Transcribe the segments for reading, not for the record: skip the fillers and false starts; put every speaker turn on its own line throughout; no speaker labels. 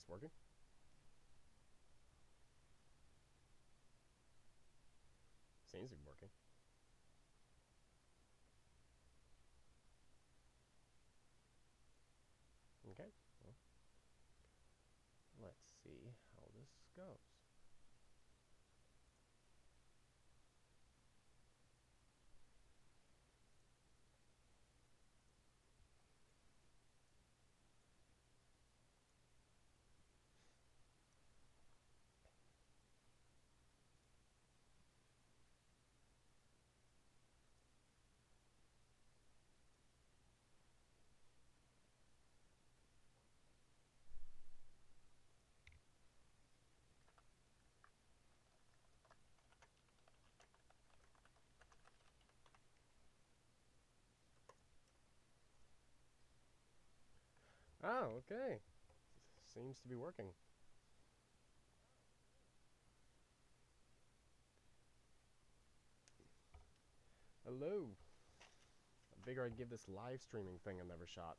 working? Seems to be working. Okay, well, let's see how this goes. Oh, okay. Seems to be working. Hello. I figure I'd give this live streaming thing another shot.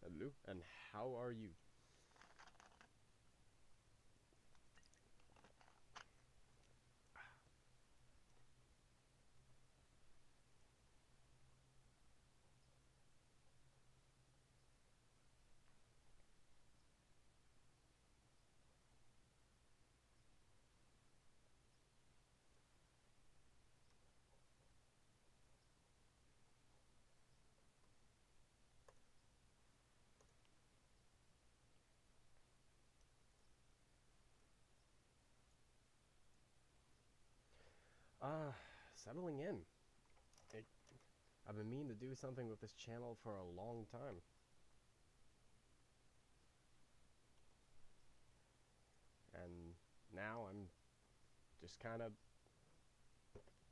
Hello, and how are you? Uh, Settling in. It, I've been meaning to do something with this channel for a long time. And now I'm just kind of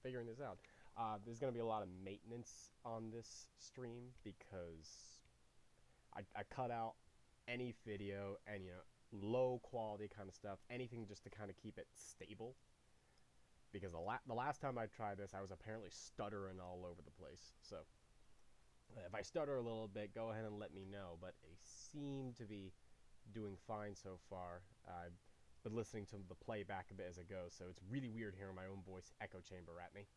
figuring this out. There's going to be a lot of maintenance on this stream because I cut out any video and, low quality kind of stuff, anything just to kind of keep it stable. Because the last time I tried this, I was apparently stuttering all over the place. So if I stutter a little bit, go ahead and let me know. But I seem to be doing fine so far. I've been listening to the playback a bit as it goes, so it's really weird hearing my own voice echo chamber at me.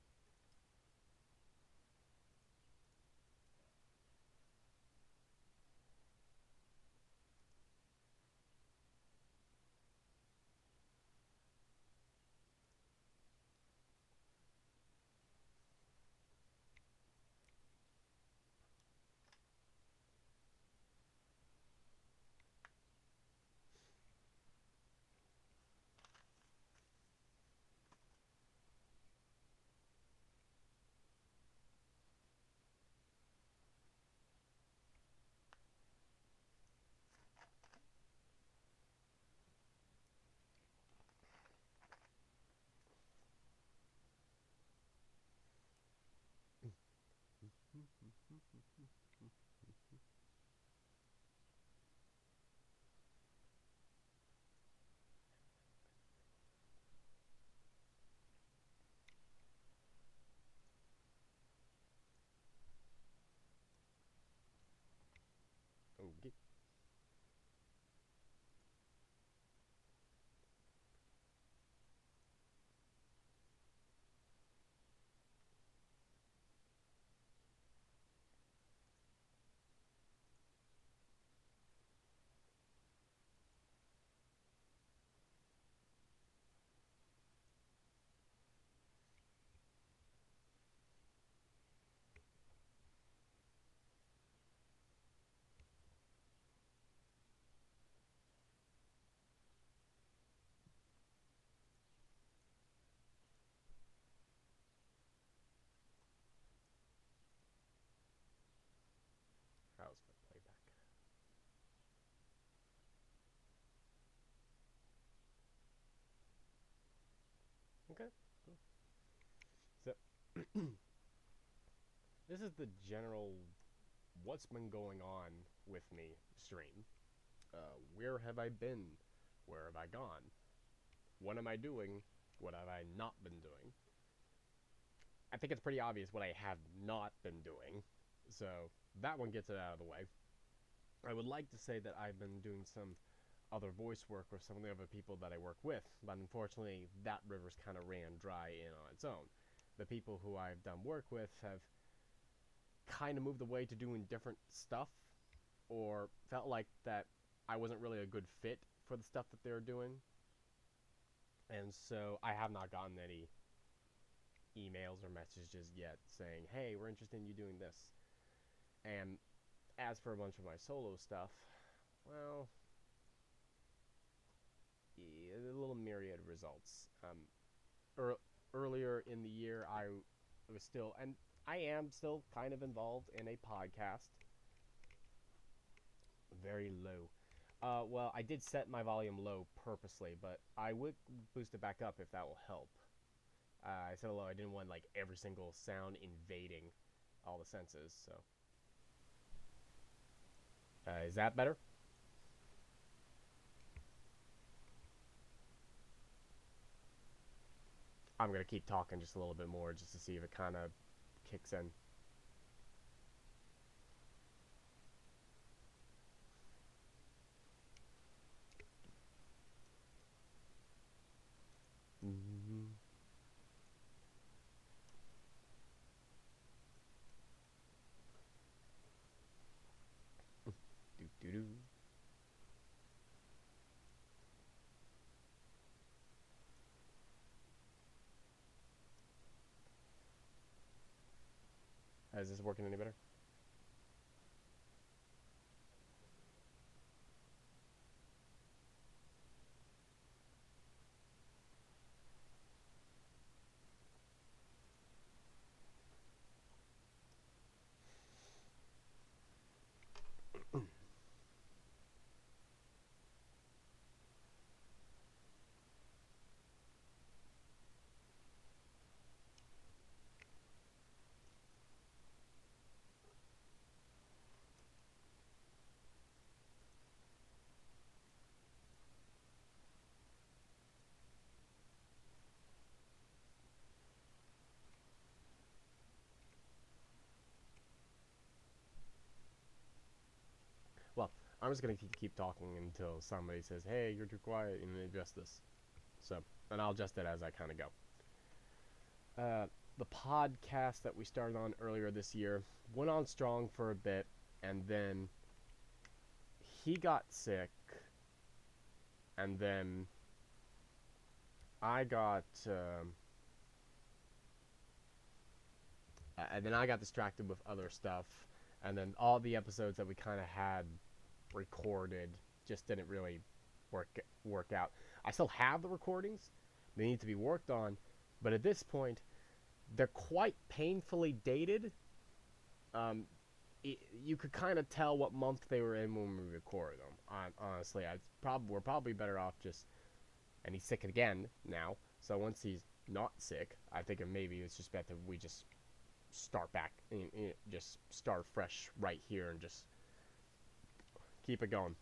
Okay. How's my playback? Okay. Cool. So this is the general what's been going on with me stream. Where have I been? Where have I gone? What am I doing? What have I not been doing? I think it's pretty obvious what I have not been doing. So that one gets it out of the way. I would like to say that I've been doing some other voice work with some of the other people that I work with, but unfortunately that river's kind of ran dry in on its own. The people who I've done work with have kind of moved away to doing different stuff, or felt like that I wasn't really a good fit for the stuff that they were doing, and so I have not gotten any emails or messages yet saying, hey, we're interested in you doing this. And as for a bunch of my solo stuff, well, a little myriad of results. Earlier in the year, I was still, and I am still kind of involved in a podcast. Very low. Well, I did set my volume low purposely, but I would boost it back up if that will help. I said low. I didn't want like every single sound invading all the senses. So, is that better? I'm gonna keep talking just a little bit more just to see if it kind of kicks in. Mm-hmm. Do do do. Is this working any better? Well, I'm just gonna keep talking until somebody says, "Hey, you're too quiet," and adjust this. So, and I'll adjust it as I kind of go. Uh, the podcast that we started on earlier this year went on strong for a bit, and then he got sick, and then I got, and then I got distracted with other stuff, and then all the episodes that we kind of had recorded just didn't really work out. I still have the recordings; they need to be worked on, but at this point, they're quite painfully dated. Um, you could kind of tell what month they were in when we recorded them. Honestly, we're probably better off just. And he's sick again now, so once he's not sick, I think maybe it's just better we just start back, just start fresh right here and just keep it going.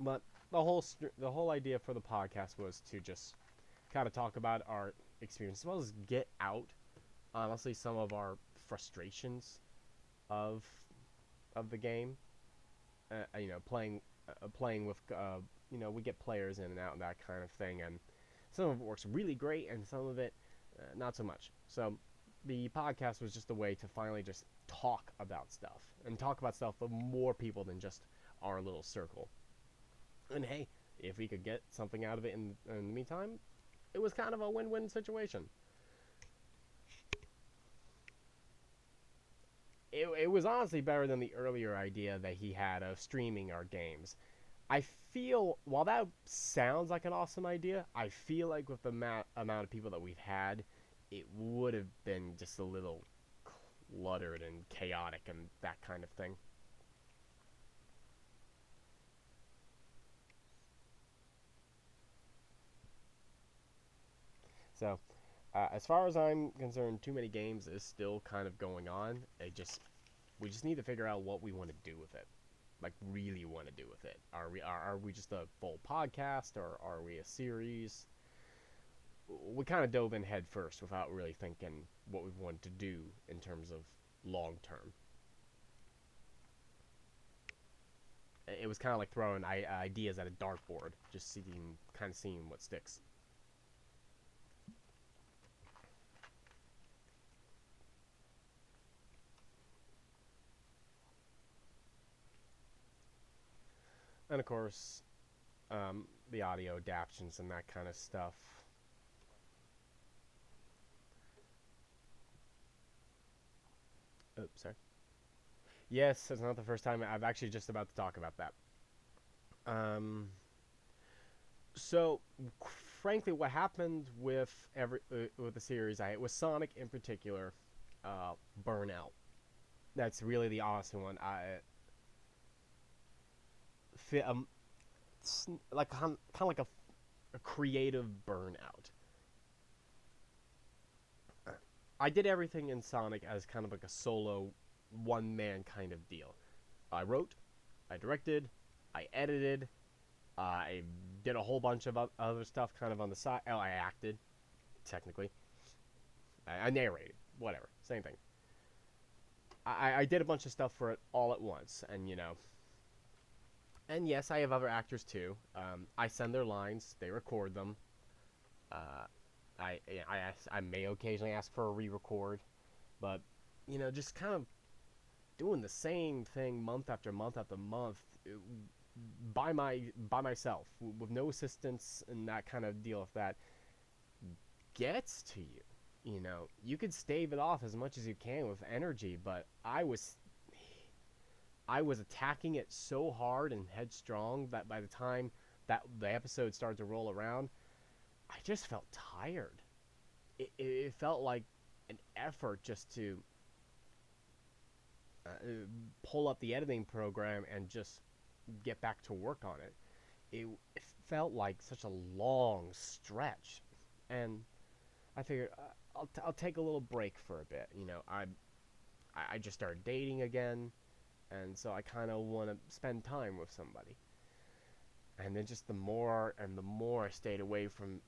But the whole idea for the podcast was to just kind of talk about our experience, as well as get out, honestly, some of our frustrations of the game. Playing with we get players in and out and that kind of thing, and some of it works really great, and some of it not so much. So the podcast was just a way to finally just talk about stuff and talk about stuff with more people than just our little circle. And hey, if we could get something out of it in the meantime, it was kind of a win-win situation. It was honestly better than the earlier idea that he had of streaming our games. I feel, while that sounds like an awesome idea, I feel like with the amount of people that we've had, it would have been just a little cluttered and chaotic and that kind of thing. So, as far as I'm concerned, Too Many Games is still kind of going on. We just need to figure out what we want to do with it. like really want to do with it. Are we just a full podcast, or are we a series? We kind of dove in head first without really thinking what we wanted to do in terms of long term. It was kind of like throwing ideas at a dartboard, just seeing what sticks. And of course, the audio adaptions and that kind of stuff. Oops, sorry. Yes, it's not the first time. I'm actually just about to talk about that. Um, so, frankly, what happened with with the series, with Sonic in particular, burnout. That's really the awesome one. Fi- um, like kind of like a creative burnout. I did everything in Sonic as kind of like a solo, one man kind of deal. I wrote, I directed, I edited, I did a whole bunch of other stuff kind of on the side. Oh, I acted, technically. I narrated, whatever, same thing. I did a bunch of stuff for it all at once, and and yes, I have other actors too. I send their lines, they record them. Uh, I may occasionally ask for a re-record, but just kind of doing the same thing month after month after month by myself with no assistance and that kind of deal with that gets to you. You could stave it off as much as you can with energy, but I was attacking it so hard and headstrong that by the time that the episode started to roll around, I just felt tired. It felt like an effort just to uh, pull up the editing program and just get back to work on it. It felt like such a long stretch, and I figured I'll take a little break for a bit. I just started dating again, and so I kind of want to spend time with somebody. And then just the more and the more I stayed away from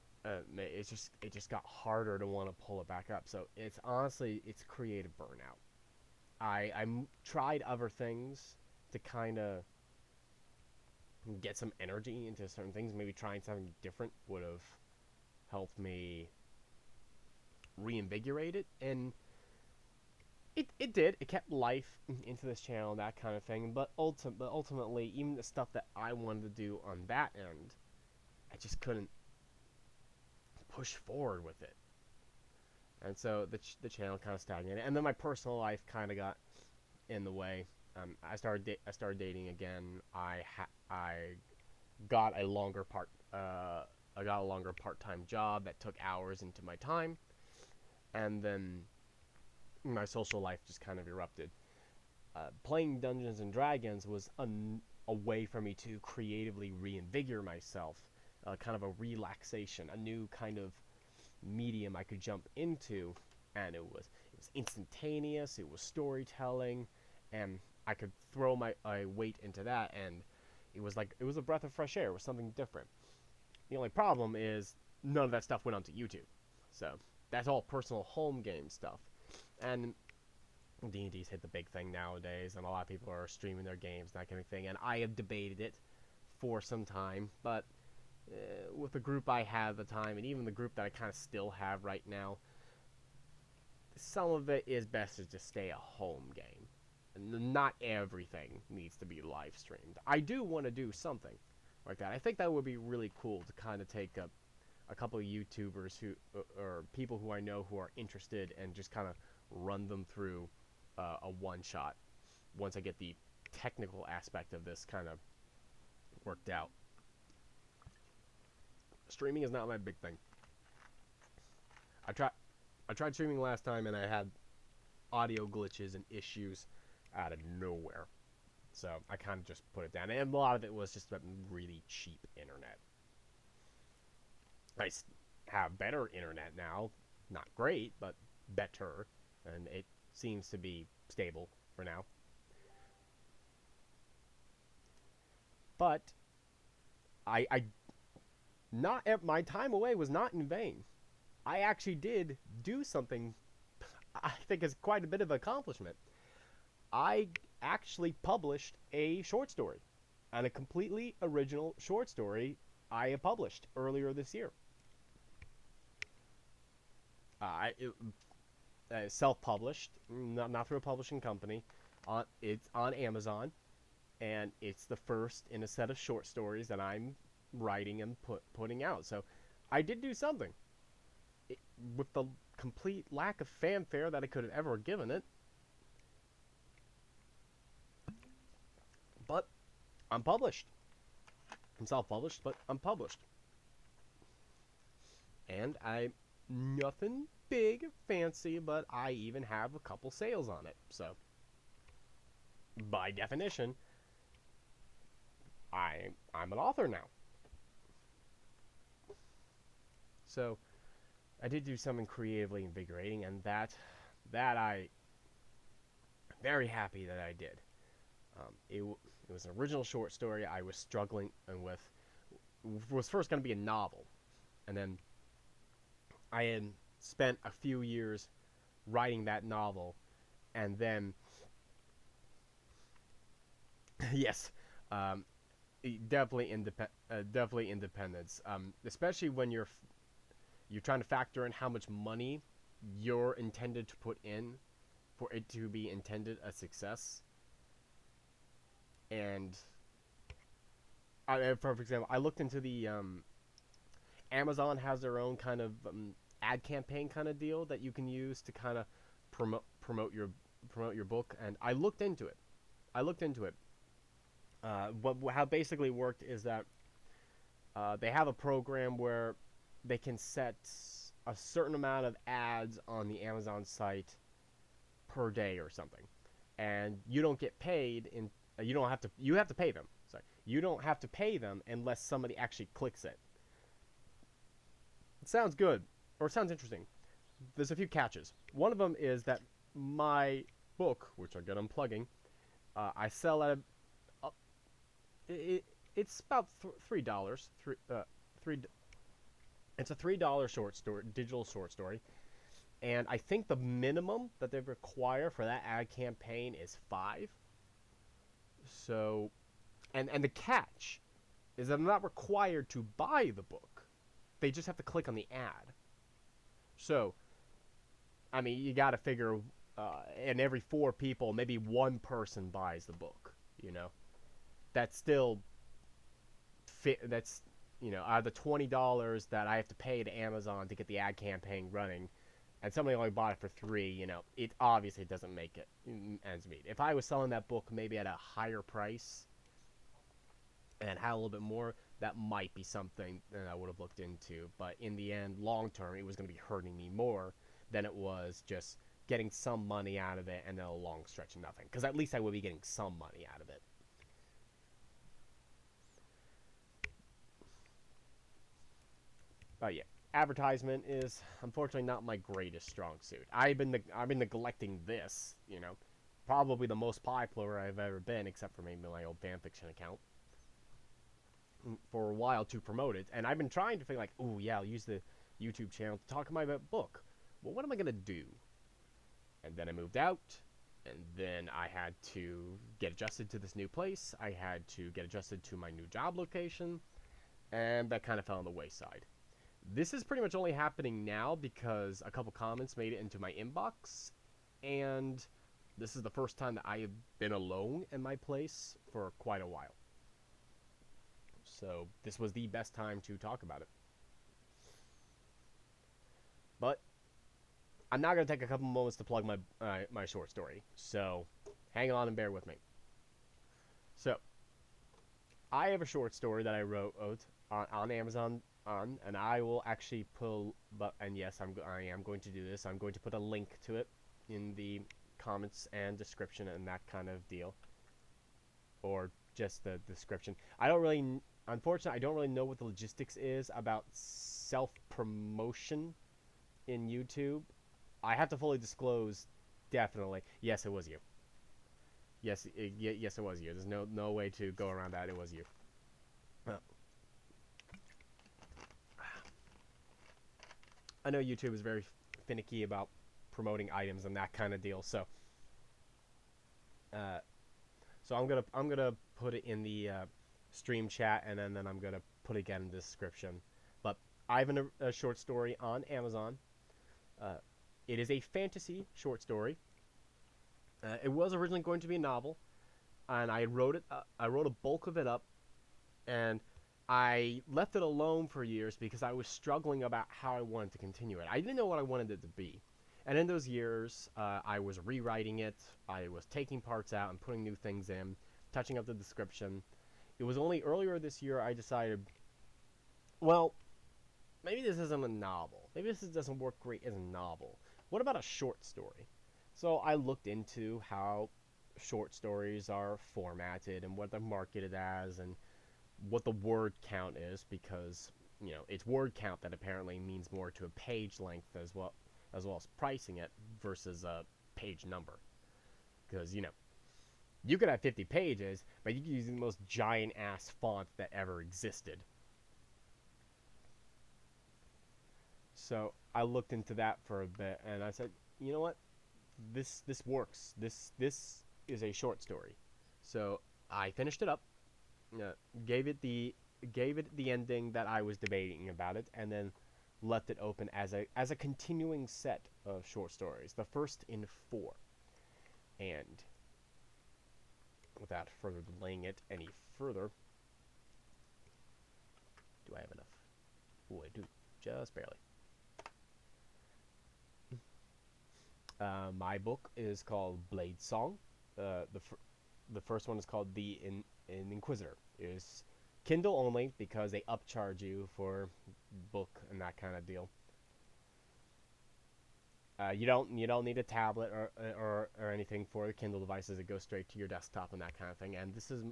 it just got harder to want to pull it back up. So it's creative burnout. I tried other things to kind of get some energy into certain things. Maybe trying something different would have helped me reinvigorate it, and it did. It kept life into this channel, that kind of thing. But ultimately, even the stuff that I wanted to do on that end, I just couldn't push forward with it. And so the channel kind of stagnated, and then my personal life kind of got in the way. I started dating again. I got a longer part I got a longer part-time job that took hours into my time, and then my social life just kind of erupted. Playing Dungeons and Dragons was a way for me to creatively reinvigorate myself, kind of a relaxation, a new kind of medium I could jump into, and it was instantaneous. It was storytelling, and I could throw my weight into that, and it was a breath of fresh air. It was something different. The only problem is none of that stuff went onto YouTube, so that's all personal home game stuff, and D&D's hit the big thing nowadays, and a lot of people are streaming their games, that kind of thing. And I have debated it for some time, but with the group I had at the time, and even the group that I kind of still have right now, some of it is best to just stay a home game. Not everything needs to be live streamed. I do want to do something like that. I think that would be really cool to kind of take a couple of YouTubers who or people who I know who are interested and just kind of run them through a one shot once I get the technical aspect of this kind of worked out. Streaming is not my big thing. I tried streaming last time and I had audio glitches and issues out of nowhere. So I kind of just put it down, and a lot of it was just really cheap internet. I have better internet now, not great, but better, and it seems to be stable for now. But I not my time away was not in vain. I actually did do something I think is quite a bit of an accomplishment. I actually published a short story, and a completely original short story I published earlier this year. It, self-published, not through a publishing company. It's on Amazon, and it's the first in a set of short stories that I'm writing and putting out. So I did do something. It, with the complete lack of fanfare that I could have ever given it. But I'm published. I'm self-published, but I'm published. And I nothing big fancy, but I even have a couple sales on it. So by definition, I'm an author now. So I did do something creatively invigorating, and that I'm very happy that I did. It was an original short story I was struggling with. Was first going to be a novel, and then I had spent a few years writing that novel, and then yes, um, definitely independence, especially when you're trying to factor in how much money you're intended to put in for it to be intended a success. And for example, I looked into the Amazon has their own kind of ad campaign kind of deal that you can use to kind of promote your book, and I looked into it. What how basically worked is that they have a program where they can set a certain amount of ads on the Amazon site per day or something, and you don't get paid in. You don't have to. You have to pay them. Sorry, you don't have to pay them unless somebody actually clicks it. It sounds good, or it sounds interesting. There's a few catches. One of them is that my book, which again I'm plugging, I sell at it's about $3. Three. It's a $3 short story, digital short story, and I think the minimum that they require for that ad campaign is 5. So, and the catch is that I'm not required to buy the book. They just have to click on the ad. So, I mean, you got to figure, in every 4 people, maybe one person buys the book. You know, that's still fit. That's out of the $20 that I have to pay to Amazon to get the ad campaign running, and somebody only bought it for 3. It obviously doesn't make it ends meet. If I was selling that book maybe at a higher price and had a little bit more, that might be something that I would have looked into. But in the end, long term, it was going to be hurting me more than it was just getting some money out of it and then a long stretch of nothing. Because at least I would be getting some money out of it. But yeah, advertisement is unfortunately not my greatest strong suit. I've been neglecting this. Probably the most popular I've ever been, except for maybe my old fanfiction account, for a while to promote it. And I've been trying to think like, oh yeah, I'll use the YouTube channel to talk about my book. Well, what am I gonna do? And then I moved out, and then I had to get adjusted to this new place. I had to get adjusted to my new job location, and that kind of fell on the wayside. This is pretty much only happening now because a couple comments made it into my inbox, and this is the first time that I have been alone in my place for quite a while. So this was the best time to talk about it. But I'm not going to take a couple moments to plug my short story, so hang on and bear with me. So I have a short story that I wrote on Amazon, and I will actually pull. And yes, I am going to do this. I'm going to put a link to it in the comments and description and that kind of deal, or just the description. Unfortunately, I don't really know what the logistics is about self promotion in YouTube. I have to fully disclose. Definitely, yes, it was you. Yes, it was you. There's no way to go around that. It was you. I know YouTube is very finicky about promoting items and that kind of deal. Uh, so I'm gonna put it in the stream chat, and then I'm gonna put it again in the description. But I have a short story on Amazon. Uh, it is a fantasy short story. It was originally going to be a novel, and I wrote it. I wrote a bulk of it up, and I left it alone for years because I was struggling about how I wanted to continue it. I didn't know what I wanted it to be. And in those years, I was rewriting it, I was taking parts out and putting new things in, touching up the description. It was only earlier this year I decided, well, maybe this isn't a novel. Maybe this doesn't work great as a novel. What about a short story? So I looked into how short stories are formatted and what they're marketed as and what the word count is, because it's word count that apparently means more to a page length as well as pricing it versus a page number, because you could have 50 pages but you could use the most giant ass font that ever existed. So I looked into that for a bit and I said, you know what, this works. This is a short story. So I finished it up, uh, gave it the ending that I was debating about it, and then left it open as a continuing set of short stories, the first in four. And without further delaying it any further, do I have enough? Oh, I do, just barely. My book is called Blade Song. The first one is called The Inquisitor. It is Kindle only because they upcharge you for book and that kind of deal. You don't need a tablet or anything for the Kindle devices. It goes straight to your desktop and that kind of thing. And this is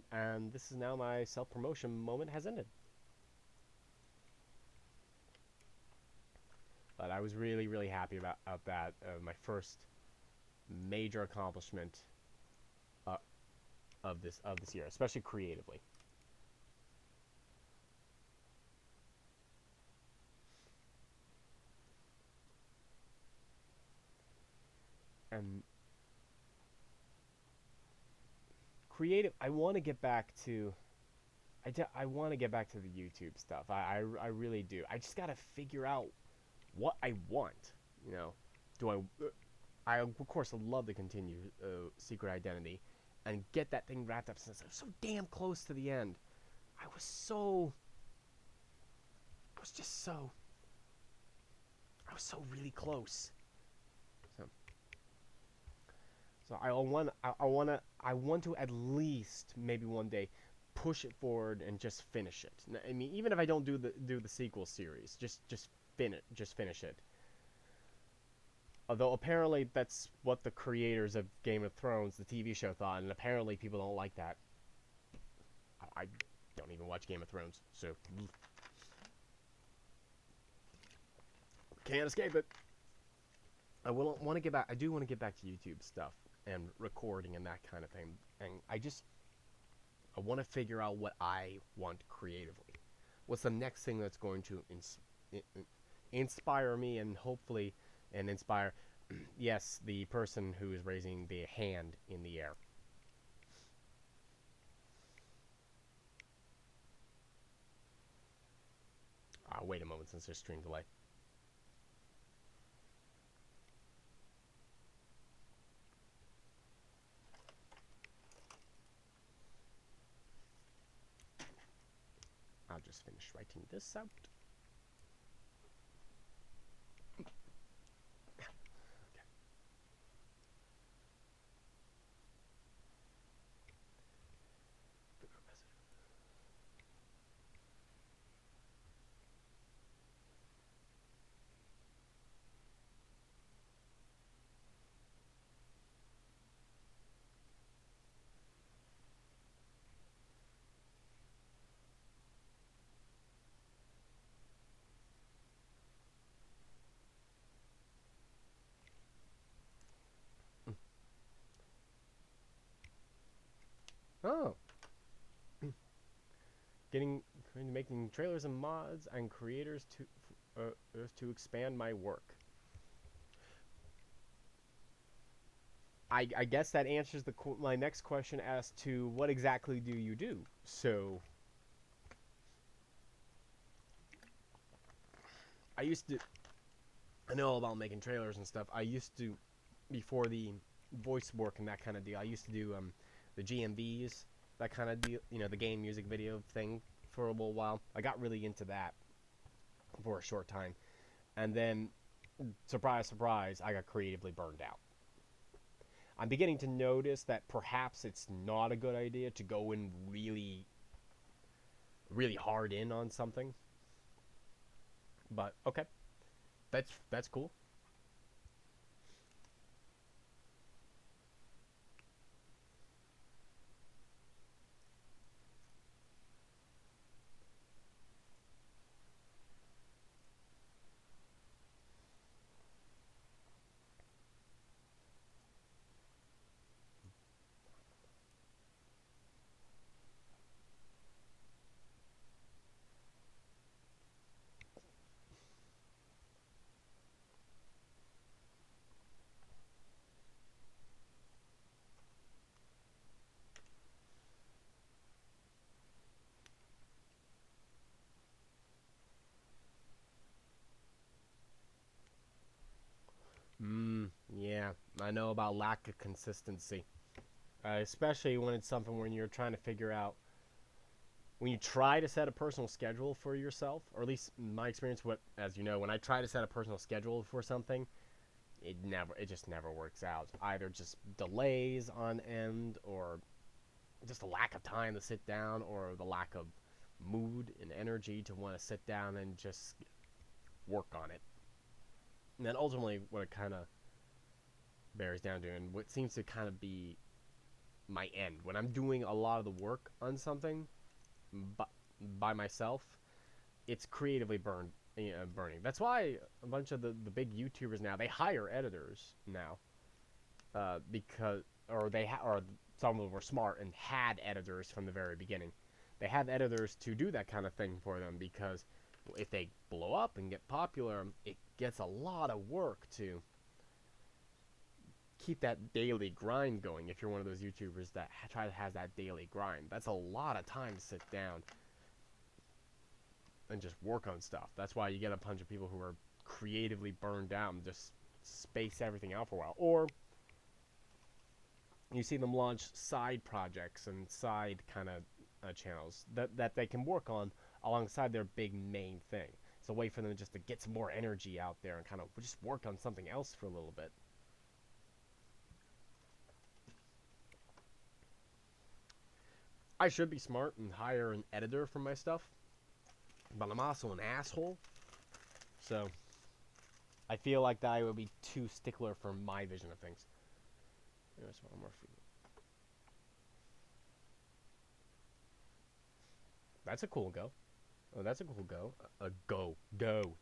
now my self promotion moment has ended. But I was really really happy about that. My first major accomplishment uh, of this year, especially creatively. And creative, I want to get back to. I want to get back to the YouTube stuff. I really do. I just gotta figure out what I want. You know, do I of course would love to continue Secret Identity, and get that thing wrapped up since I was so damn close to the end. I was so. I was just so. I was so really close. So, so I want to at least maybe one day push it forward and just finish it. I mean, even if I don't do the sequel series, just finish it. Although apparently that's what the creators of Game of Thrones, the TV show, thought, and apparently people don't like that. I don't even watch Game of Thrones, so can't escape it. I will want to get back. I do want to get back to YouTube stuff and recording and that kind of thing. And I want to figure out what I want creatively. What's the next thing that's going to inspire me and hopefully inspire, yes, the person who is raising the hand in the air. Wait a moment, since there's stream delay. I'll just finish writing this out. Oh, getting making trailers and mods and creators is to expand my work. I guess that answers my next question as to what exactly do you do. So I used to I know all about making trailers and stuff. I used to, before the voice work and that kind of deal, I used to do the GMVs, that kind of deal, the game music video thing for a little while. I got really into that for a short time. And then, surprise, surprise, I got creatively burned out. I'm beginning to notice that perhaps it's not a good idea to go in really, really hard in on something. But okay, that's cool. Yeah, I know about lack of consistency, especially when it's something when you're trying to figure out when you try to set a personal schedule for yourself, or at least in my experience, what as you know, when I try to set a personal schedule for something, it just never works out. Either just delays on end, or just a lack of time to sit down, or the lack of mood and energy to want to sit down and just work on it. And then ultimately, what it kind of bears down to, and what seems to kind of be my end, when I'm doing a lot of the work on something by, by myself, it's creatively burning. That's why a bunch of the big YouTubers now, they hire editors now, because or some of them were smart and had editors from the very beginning. They have editors to do that kind of thing for them, because if they blow up and get popular, it gets a lot of work to keep that daily grind going. If you're one of those YouTubers that try to have that daily grind, that's a lot of time to sit down and just work on stuff. That's why you get a bunch of people who are creatively burned out and just space everything out for a while. Or you see them launch side projects and side kind of channels that they can work on alongside their big main thing. It's a way for them just to get some more energy out there and kind of just work on something else for a little bit. I should be smart and hire an editor for my stuff, but I'm also an asshole. So I feel like that I would be too stickler for my vision of things. There's one more food. That's a cool go. Oh, that's a cool go. Go,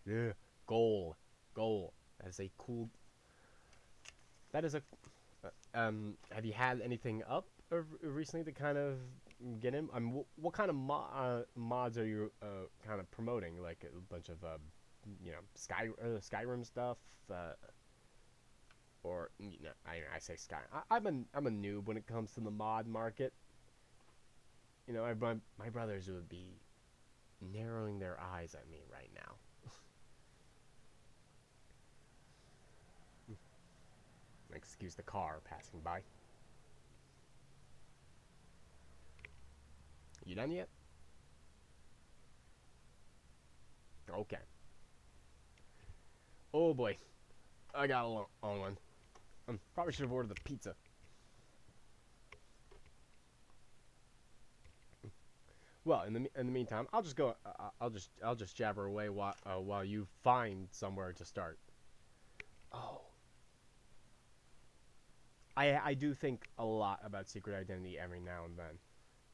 yeah, goal. That's a cool. That is a. Have you had anything up recently to kind of get in? I mean, what kind of mods are you kind of promoting? Like a bunch of Skyrim stuff, or I say Sky. I'm a noob when it comes to the mod market. My brothers would be narrowing their eyes at me right now. Excuse the car passing by. You done yet? Okay. Oh boy, I got a long one. Probably should have ordered the pizza. Well, in the meantime, I'll just go. I'll just jabber away while you find somewhere to start. Oh, I do think a lot about secret identity every now and then,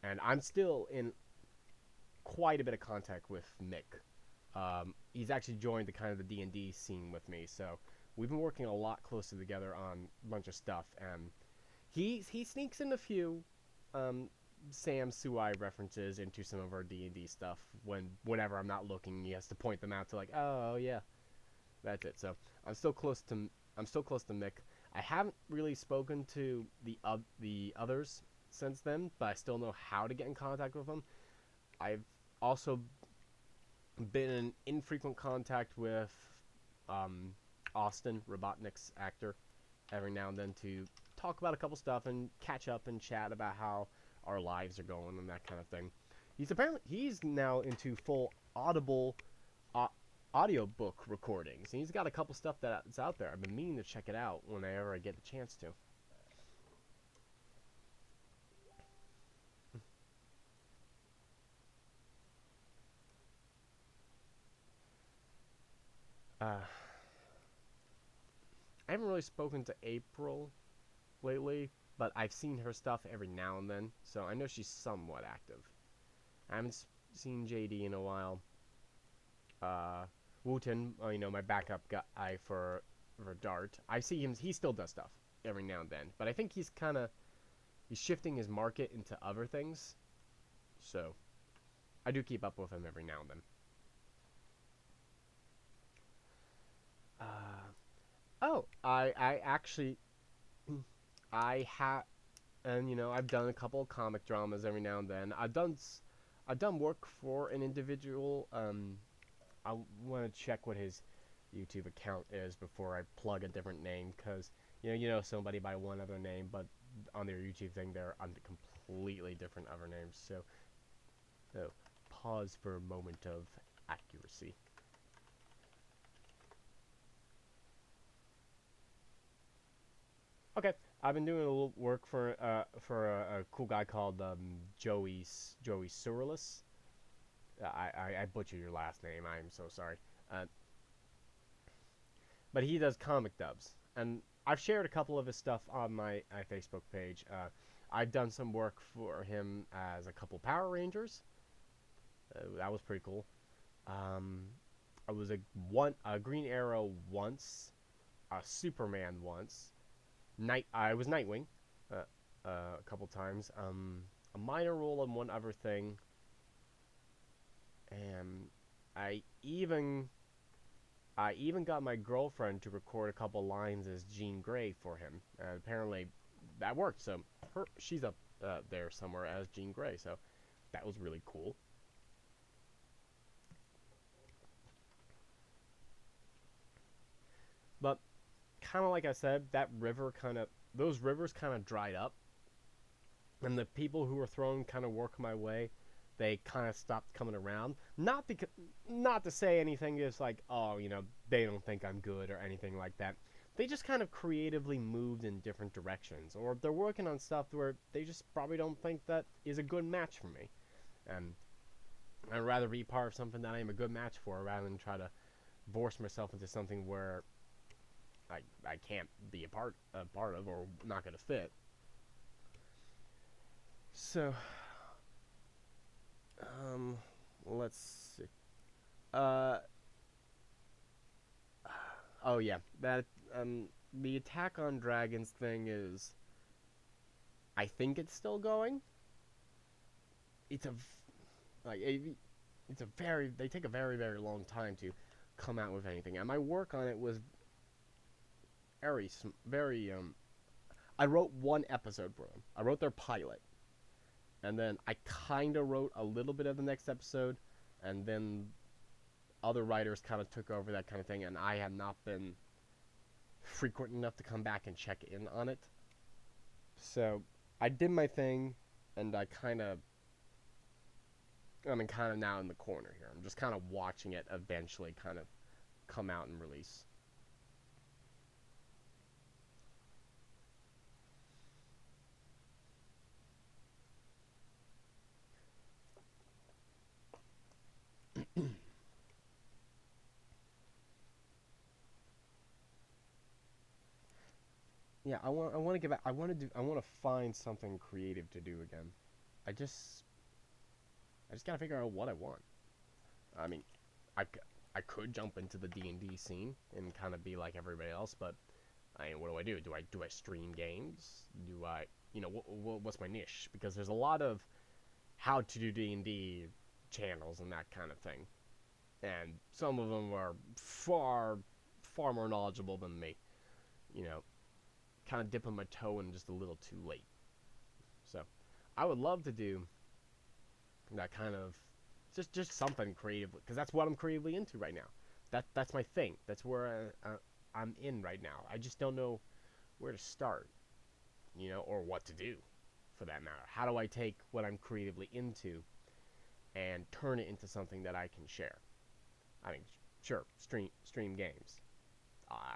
and I'm still in quite a bit of contact with Mick. He's actually joined the kind of the D&D scene with me, so we've been working a lot closer together on a bunch of stuff, and he sneaks in a few, um, Sam Suai references into some of our D&D stuff whenever I'm not looking. He has to point them out to like, oh yeah, that's it. So I'm still close to Mick. I haven't really spoken to the others since then, but I still know how to get in contact with them. I've also been in infrequent contact with Austin Robotnik's actor every now and then to talk about a couple stuff and catch up and chat about how our lives are going and that kind of thing. He's now into full Audible audiobook recordings, and he's got a couple stuff that's out there. I've been meaning to check it out whenever I get the chance to. Uh, I haven't really spoken to April lately, but I've seen her stuff every now and then, so I know she's somewhat active. I haven't seen JD in a while. Wooten, my backup guy for Dart. I see him. He still does stuff every now and then, but I think he's shifting his market into other things. So I do keep up with him every now and then. I actually I have, and I've done a couple of comic dramas every now and then. I've done work for an individual. I want to check what his YouTube account is before I plug a different name, because somebody by one other name, but on their YouTube thing they're under completely different other names. So pause for a moment of accuracy. Okay, I've been doing a little work for a cool guy called Joey Surrealist. I butchered your last name. I'm so sorry. Uh, but he does comic dubs, and I've shared a couple of his stuff on my Facebook page. I've done some work for him as a couple Power Rangers. That was pretty cool. Um, I was a Green Arrow once, a Superman once. I was Nightwing uh, a couple times. A minor role in one other thing, and I even got my girlfriend to record a couple lines as Jean Grey for him. Apparently, that worked. So she's up there somewhere as Jean Grey. So that was really cool. But kind of like I said, those rivers kind of dried up, and the people who were throwing kind of work my way, they kind of stopped coming around. Not to say anything is like, oh, they don't think I'm good or anything like that. They just kind of creatively moved in different directions, or they're working on stuff where they just probably don't think that is a good match for me, and I'd rather be part of something that I am a good match for rather than try to force myself into something where I can't be a part of or not gonna fit. So, let's see. Uh, oh yeah, that the Attack on Dragons thing is. I think it's still going. It's a like it's a very they take a very very long time to come out with anything, and my work on it was very. I wrote one episode for them. I wrote their pilot, and then I kind of wrote a little bit of the next episode, and then other writers kind of took over that kind of thing, and I have not been frequent enough to come back and check in on it. So I did my thing, and I'm kind of now in the corner here. I'm just kind of watching it eventually kind of come out and release. Yeah, I want to give I want to find something creative to do again. I just I just gotta figure out what I want. I mean, I, I could jump into the D&D scene and kind of be like everybody else, but I mean, what do? Do I stream games? Do I, what's my niche? Because there's a lot of how to do D&D channels and that kind of thing. And some of them are far, far more knowledgeable than me. You know, kind of dipping my toe in just a little too late. So, I would love to do that kind of just something creatively, because that's what I'm creatively into right now. That's my thing. That's where I'm in right now. I just don't know where to start, you know, or what to do, for that matter. How do I take what I'm creatively into and turn it into something that I can share? I mean, sure, stream games. I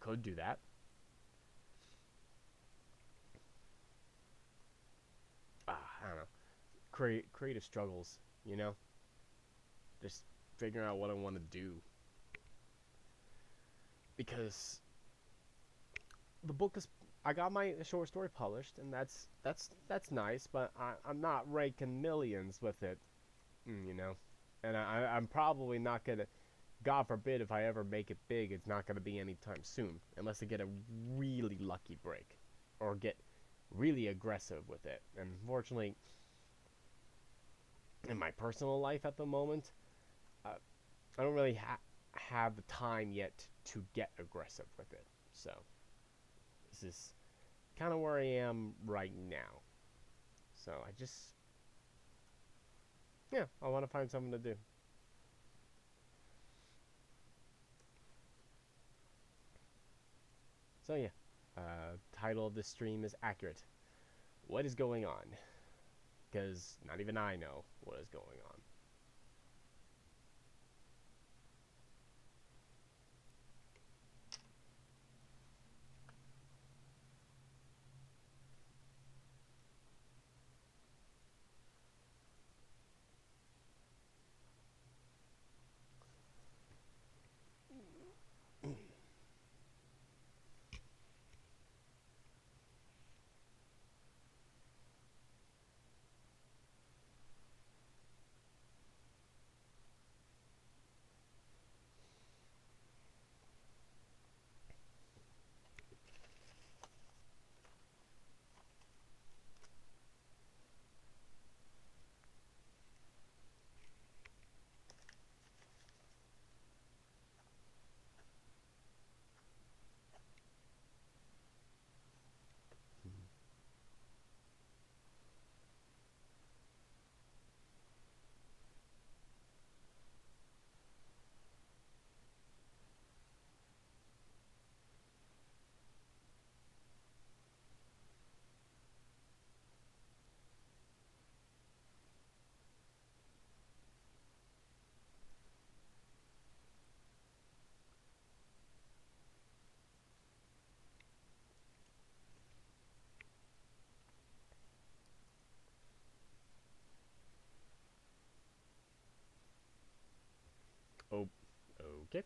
could do that. I don't know. Creative struggles, you know, just figuring out what I want to do, because the book is. I got my short story published, and that's nice, but I'm not raking millions with it, you know, and I'm probably not gonna. God forbid if I ever make it big, it's not gonna be anytime soon, unless I get a really lucky break, or get really aggressive with it. And unfortunately, in my personal life at the moment, uh, I don't really have the time yet to get aggressive with it. So this is kind of where I am right now. So I just, yeah, I want to find something to do. So yeah, title of this stream is accurate. What is going on? Because not even I know what is going on. Oh, okay.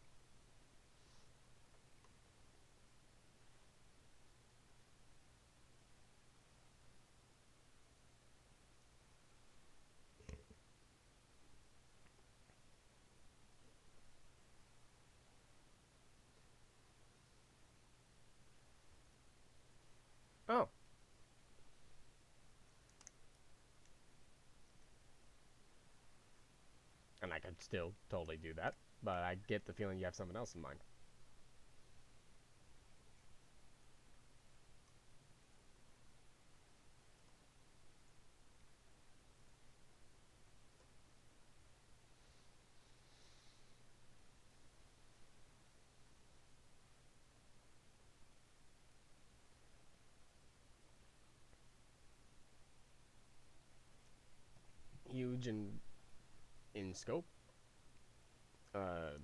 Oh, and I could still totally do that, but I get the feeling you have something else in mind. Huge in scope. Uh,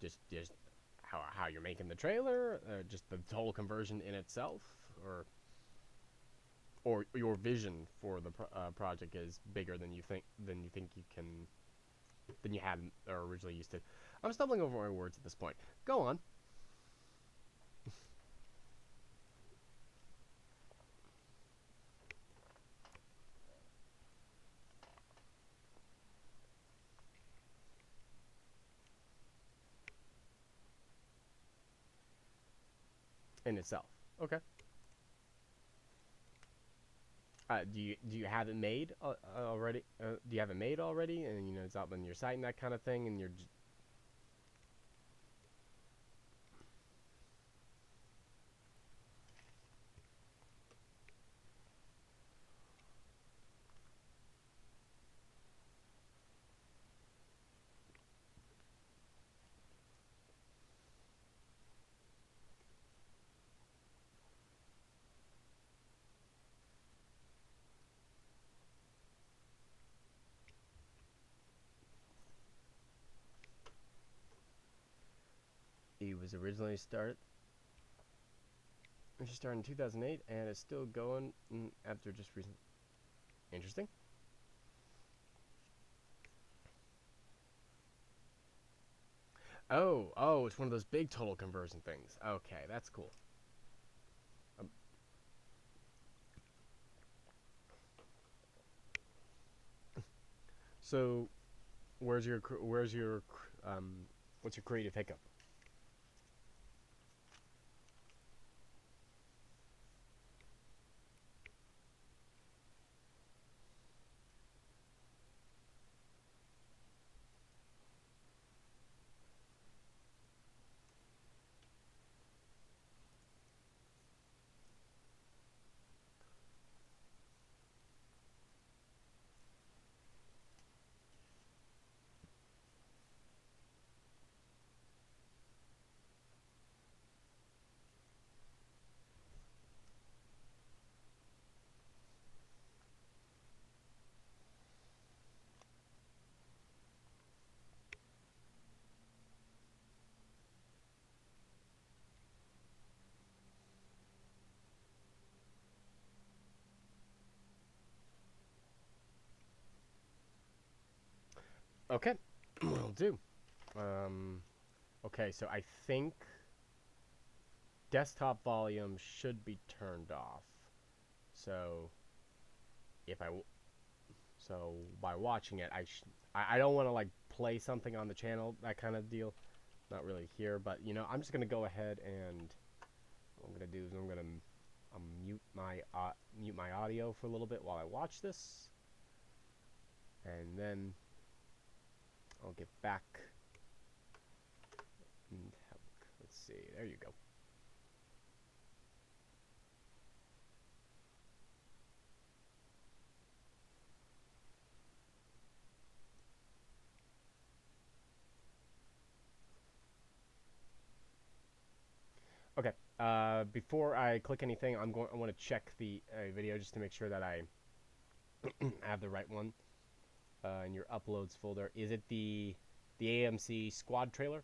just how you're making the trailer, just the whole conversion in itself, or your vision for the project is bigger than you think you can than you had or originally used to. I'm stumbling over my words at this point. Go on. In itself. Okay. Do you have it made already? Do you have it made already, and it's up on your site and that kind of thing, and you're it was originally started. She started in 2008, and it's still going after just recent. Interesting. Oh, it's one of those big total conversion things. Okay, that's cool. Um, so, um, what's your creative hiccup? Okay, will do. Um, okay, so I think desktop volume should be turned off. So if I so by watching it, I don't want to like play something on the channel, that kind of deal. Not really here, but I'm just gonna go ahead and what I'm gonna do is I'm gonna mute my audio for a little bit while I watch this, and then I'll get back and let's see. There you go. Okay. Before I click anything, I want to check the video just to make sure that I have the right one in your uploads folder. Is it the AMC squad trailer?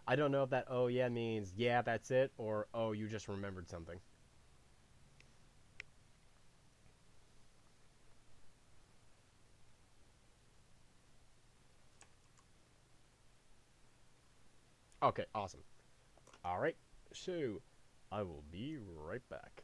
I don't know if that oh yeah means yeah that's it, or oh you just remembered something. Okay, awesome. All right, so I will be right back.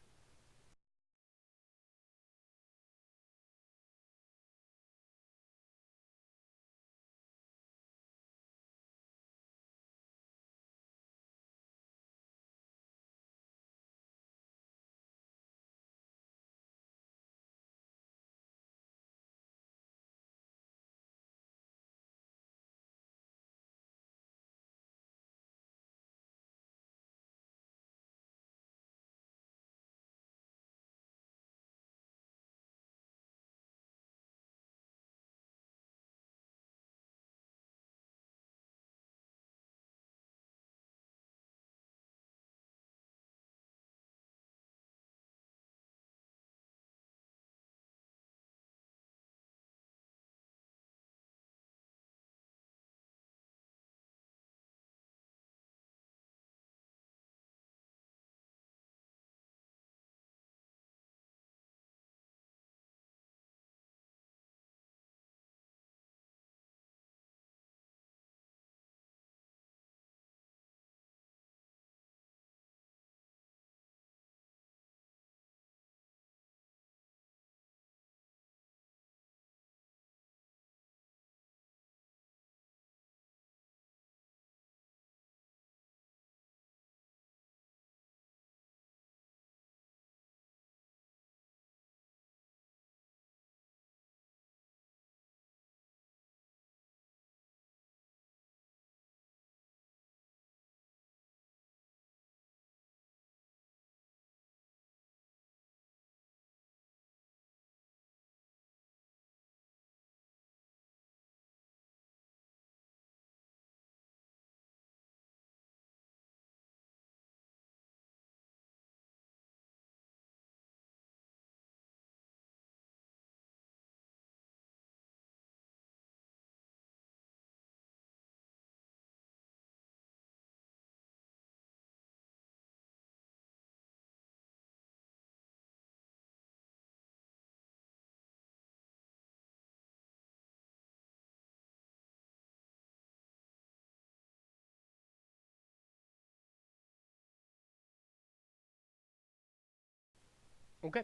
Okay.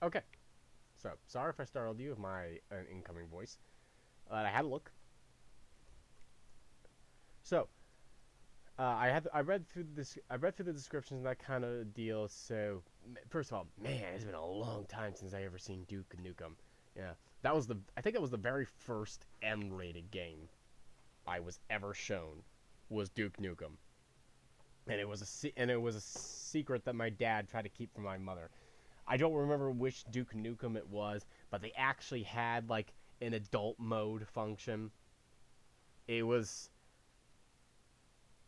Okay. So, sorry if I startled you with my incoming voice. I had a look. So, I read through this. I read through the descriptions and that kind of deal. So, first of all, man, it's been a long time since I ever seen Duke Nukem. Yeah, that was the. I think that was the very first M-rated game I was ever shown. Was Duke Nukem, and it was a secret that my dad tried to keep from my mother. I don't remember which Duke Nukem it was, but they actually had like an adult mode function. It was.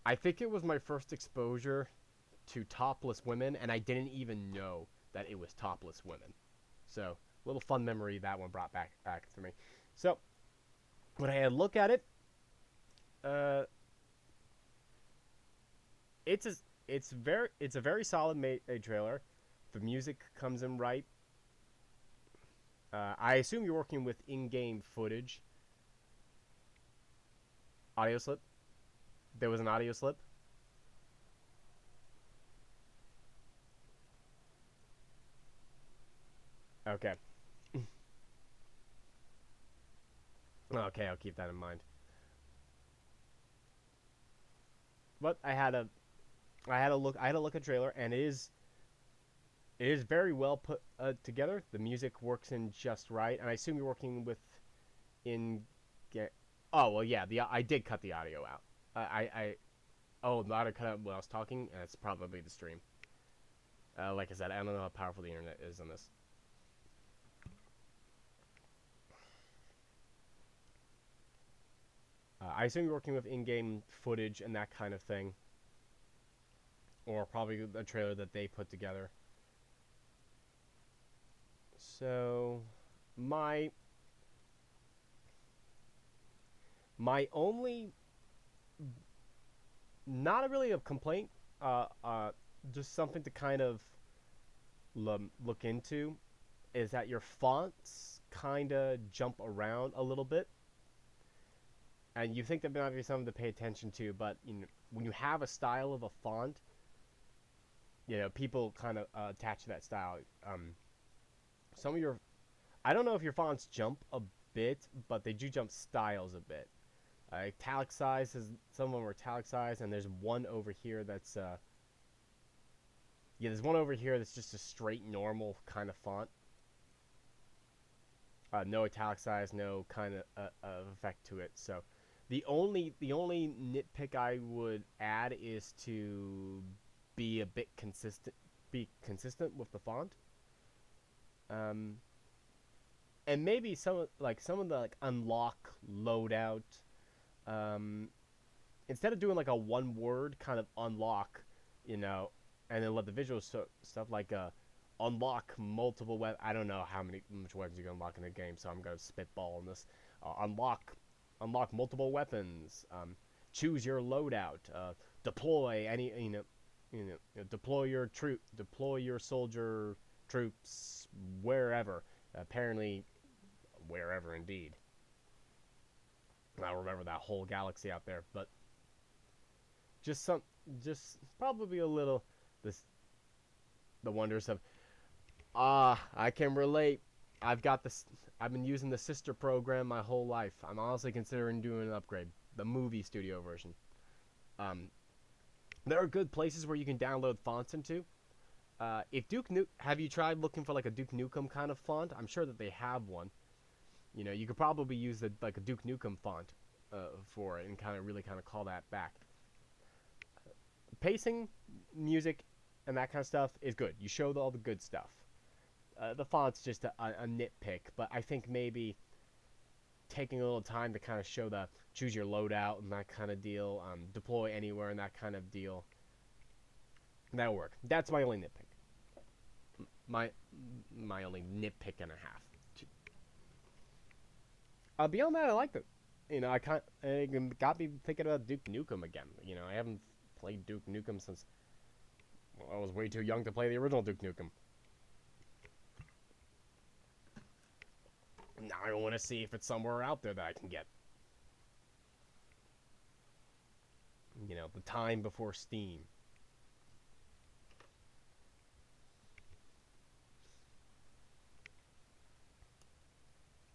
I think it was my first exposure to topless women, and I didn't even know that it was topless women. So, little fun memory that one brought back to me. So, when I had a look at it, uh, it's a, it's a very solid trailer. The music comes in right. I assume you're working with in-game footage. Audio slip. There was an audio slip. Okay. Okay, I'll keep that in mind. But I had a look at trailer, and it is very well put together. The music works in just right, and I assume you're working with in. Oh well, yeah. I did cut the audio out. Oh, the audio cut out when I was talking, and it's probably the stream. Like I said, I don't know how powerful the internet is on this. I assume you're working with in-game footage and that kind of thing, or probably a trailer that they put together. So, my my only not really a complaint, uh, uh, just something to kind of look into is that your fonts kind of jump around a little bit, and you think that might be something to pay attention to, but when you have a style of a font, people kind of attach to that style. Some of your, I don't know if your fonts jump a bit, but they do jump styles a bit. Italicized is some of them are italicized, and there's one over here that's there's one over here that's just a straight normal kind of font. No italicized, no kind of effect to it. So the only nitpick I would add is to be a bit consistent, be consistent with the font. Um, and maybe some of the like unlock loadout. Um, Instead of doing like a one word kind of unlock, you know, and then let the visual stuff like unlock multiple I don't know much weapons you can unlock in the game, so I'm gonna spitball on this. Unlock multiple weapons. Choose your loadout. Deploy any deploy your soldier troops wherever. Apparently, wherever indeed. I don't remember that whole galaxy out there, but just some, just probably a little this the wonders of I can relate. I've got this. I've been using the sister program my whole life. I'm honestly considering doing an upgrade, the movie studio version. Um, there are good places where you can download fonts into. If have you tried looking for like a Duke Nukem kind of font? I'm sure that they have one. You could probably use like a Duke Nukem font for it and kind of call that back. Pacing, music, and that kind of stuff is good. You show all the good stuff. The font's just a nitpick, but I think maybe taking a little time to kind of show the choose your loadout and that kind of deal, deploy anywhere and that kind of deal, that'll work. That's my only nitpick. My my only nitpick and a half. Beyond that, I liked it. It got me thinking about Duke Nukem again. I haven't played Duke Nukem since I was way too young to play the original Duke Nukem. Now I want to see if it's somewhere out there that I can get. The time before Steam.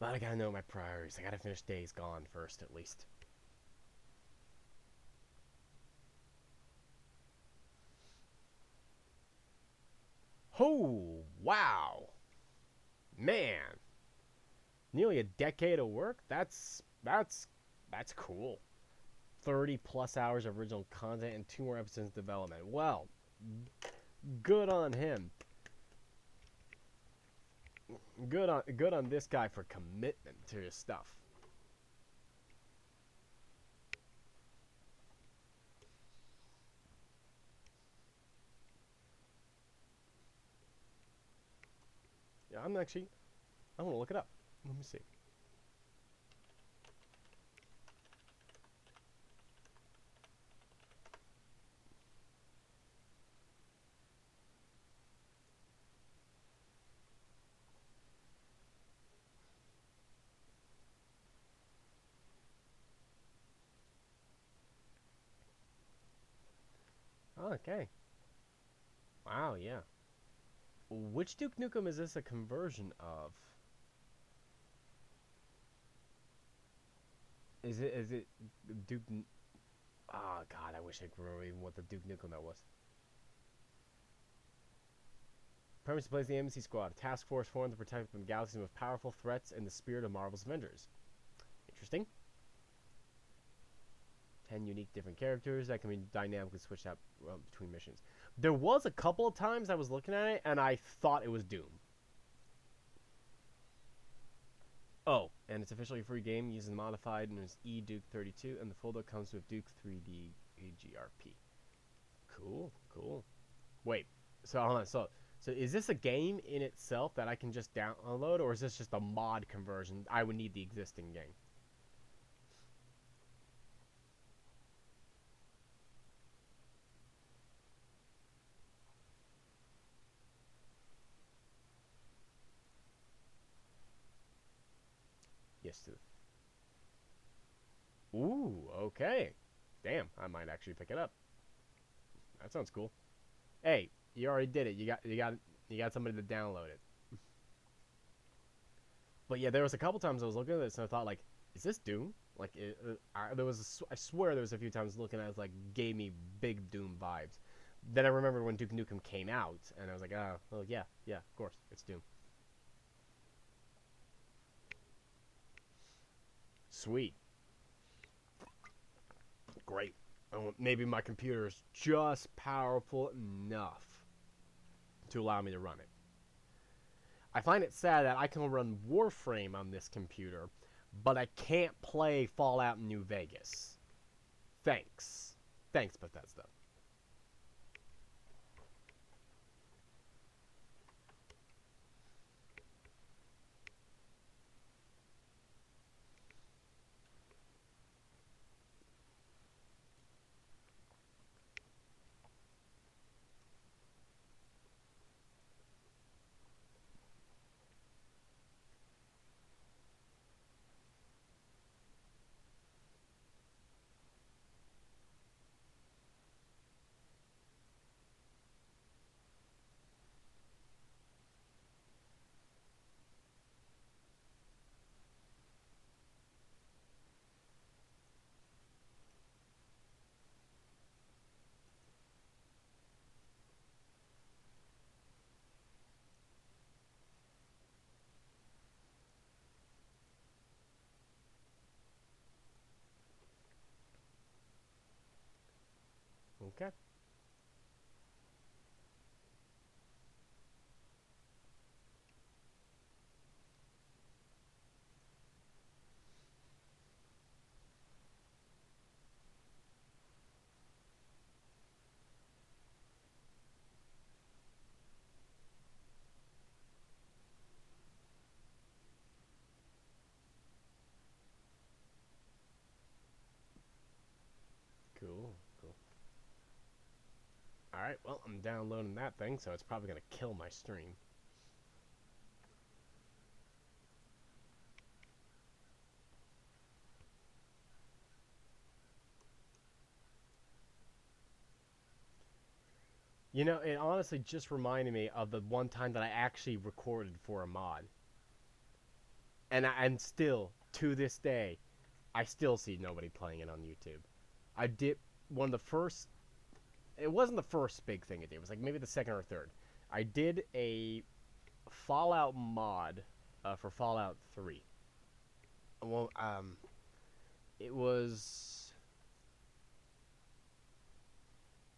But I gotta know my priorities. I gotta finish Days Gone first, at least. Oh, wow. Man. Nearly a decade of work? That's cool. 30 plus hours of original content and 2 more episodes of development. Well, good on him. Good on this guy for commitment to his stuff. Yeah, I want to look it up. Let me see. Oh, okay. Wow, yeah. Which Duke Nukem is this a conversion of? Is it Duke? Oh God, I wish I could remember even what the Duke Nukem that was. Premise plays the Embassy Squad, a task force formed to protect the galaxy's most powerful threats in the spirit of Marvel's Avengers. Interesting. 10 unique different characters that can be dynamically switched out between missions. There was a couple of times I was looking at it and I thought it was Doom. Oh, and it's officially a free game using the modified and it's eDuke32, and the folder comes with Duke 3D AGRP. Cool, cool. Wait, so hold on. So is this a game in itself that I can just download, or is this just a mod conversion? I would need the existing game. Yes, to. Ooh, okay. Damn, I might actually pick it up. That sounds cool. Hey, you already did it. You got somebody to download it. But yeah, there was a couple times I was looking at this and I thought like, is this Doom? Like, I swear there was a few times looking at it like gave me big Doom vibes. Then I remember when Duke Nukem came out and I was like, oh, well, yeah, of course, it's Doom. Sweet, great. Oh, maybe my computer is just powerful enough to allow me to run it. I find it sad that I can run Warframe on this computer, but I can't play Fallout New Vegas. Thanks. Thanks, Bethesda. Okay. Cool. Cool. All right. Well, I'm downloading that thing, so it's probably gonna kill my stream. You know, it honestly just reminded me of the one time that I actually recorded for a mod. and still to this day, I still see nobody playing it on YouTube. I did one of the first. It wasn't the first big thing I did. It was like maybe the second or third. I did a Fallout mod for Fallout 3. Well, it was.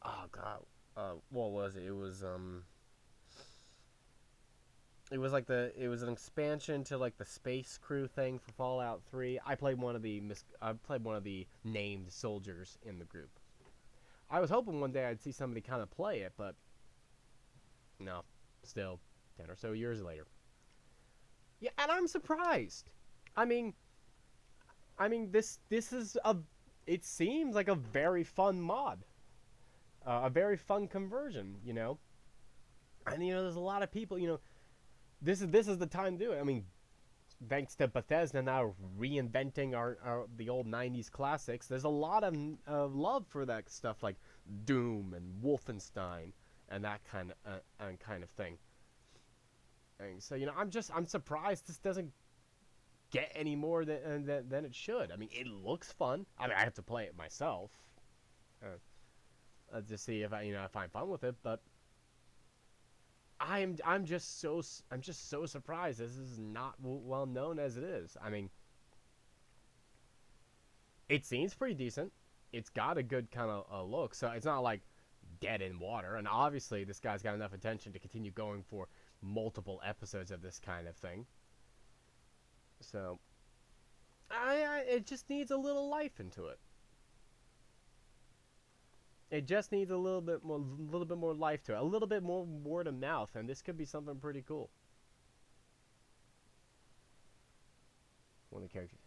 Oh god. What was it? It was like it was an expansion to like the space crew thing for Fallout 3. I played one of the named soldiers in the group. I was hoping one day I'd see somebody kind of play it, but no, still 10 or so years later. Yeah, and I'm surprised. I mean, this is a it seems like a very fun mod. A very fun conversion, you know. And there's a lot of people, this is the time to do it. I mean, thanks to Bethesda now reinventing the old '90s classics, there's a lot of love for that stuff like Doom and Wolfenstein and that kind of thing. And so I'm surprised this doesn't get any more than it should. I mean, it looks fun. I mean, I have to play it myself to see if I find fun with it, but I'm just so surprised this is not well known as it is. I mean, it seems pretty decent. It's got a good kind of look, so it's not like dead in water. And obviously, this guy's got enough attention to continue going for multiple episodes of this kind of thing. So, it just needs a little life into it. It just needs a little bit more life to it, a little bit more word of mouth, and this could be something pretty cool. One of the characters.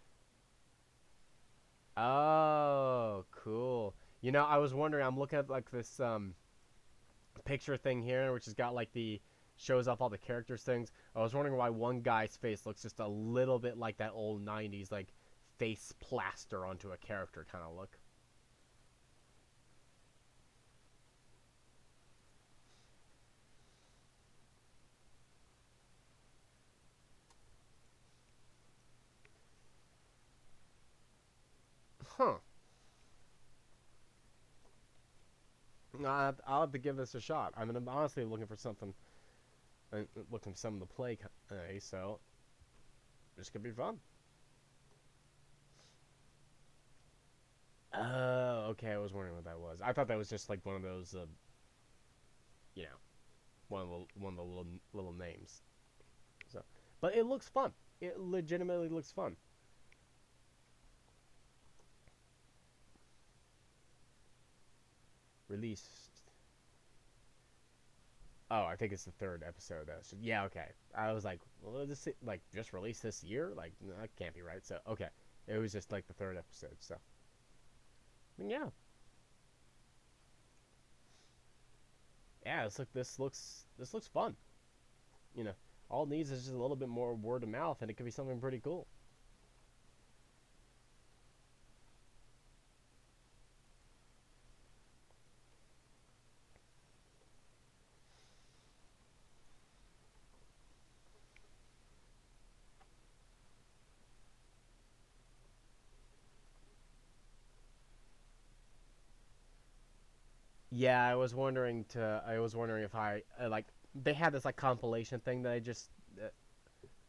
Oh, cool. I was wondering. I'm looking at like this picture thing here, which has got like the shows off all the characters things. I was wondering why one guy's face looks just a little bit like that old '90s like face plaster onto a character kind of look. Huh. I'll have to give this a shot. I mean, I'm honestly looking for something, looking for something to play, so this could be fun. Oh, okay. I was wondering what that was. I thought that was just like one of those, you know, one of the little names. So, but it looks fun. It legitimately looks fun. Released. Oh, I think it's the third episode though. So, yeah, okay. I was like, well, this like just released this year? Like, no, that can't be right. So, okay, it was just like the third episode. So, yeah, yeah. This looks fun. You know, all it needs is just a little bit more word of mouth, and it could be something pretty cool. Yeah, I was wondering if I like they had this like compilation thing that I just.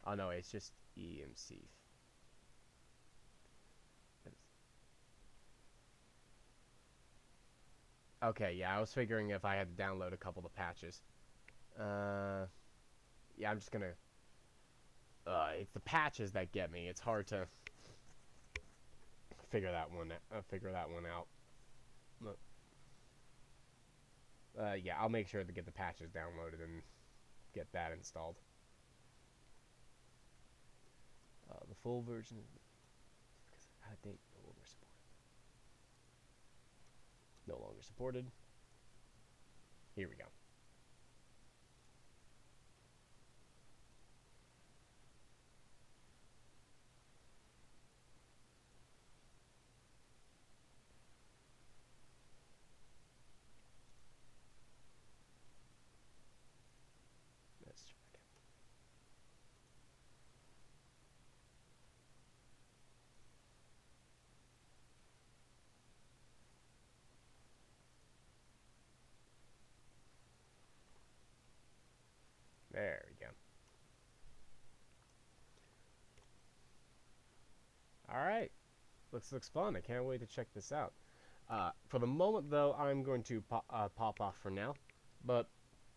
Oh no, it's just EMC. Okay, yeah, I was figuring if I had to download a couple of patches. Uh, yeah, I'm just gonna. It's the patches that get me. It's hard to figure that one out. But, yeah, I'll make sure to get the patches downloaded and get that installed. The full version is out of date, no longer supported. No longer supported. Here we go. Let's try again. There we go. Alright. Looks fun. I can't wait to check this out. For the moment, though, I'm going to pop off for now. But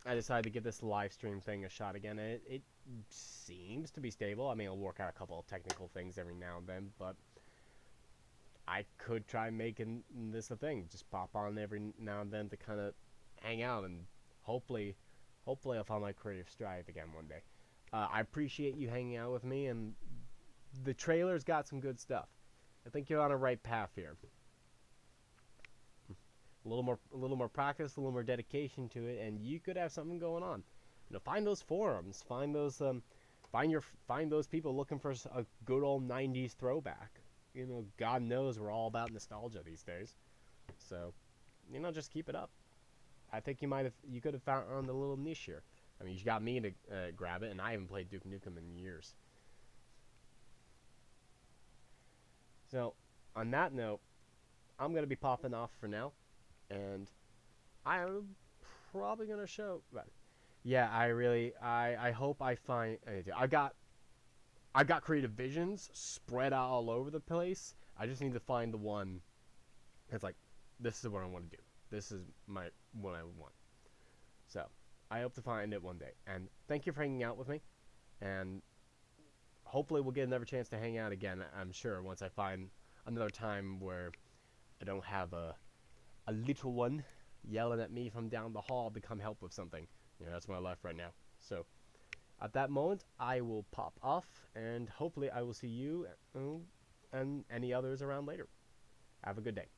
I decided to give this live stream thing a shot again, and it seems to be stable. I mean, I'll work out a couple of technical things every now and then, but I could try making this a thing. Just pop on every now and then to kind of hang out, and hopefully I'll find my creative stride again one day. I appreciate you hanging out with me, and the trailer's got some good stuff. I think you're on a right path here. A little more practice, a little more dedication to it, and you could have something going on. You know, find those forums, find those people looking for a good old '90s throwback. You know, God knows we're all about nostalgia these days. So, you know, just keep it up. I think you could have found a little niche here. I mean, you got me to grab it, and I haven't played Duke Nukem in years. So, on that note, I'm gonna be popping off for now, and I'm probably gonna show. But yeah, I hope I find. I've got creative visions spread out all over the place. I just need to find the one that's like, this is what I want to do. This is what I want. So, I hope to find it one day. And thank you for hanging out with me. And hopefully we'll get another chance to hang out again, I'm sure, once I find another time where I don't have a little one yelling at me from down the hall to come help with something. You know, that's my life right now. So, at that moment, I will pop off, and hopefully I will see you and any others around later. Have a good day.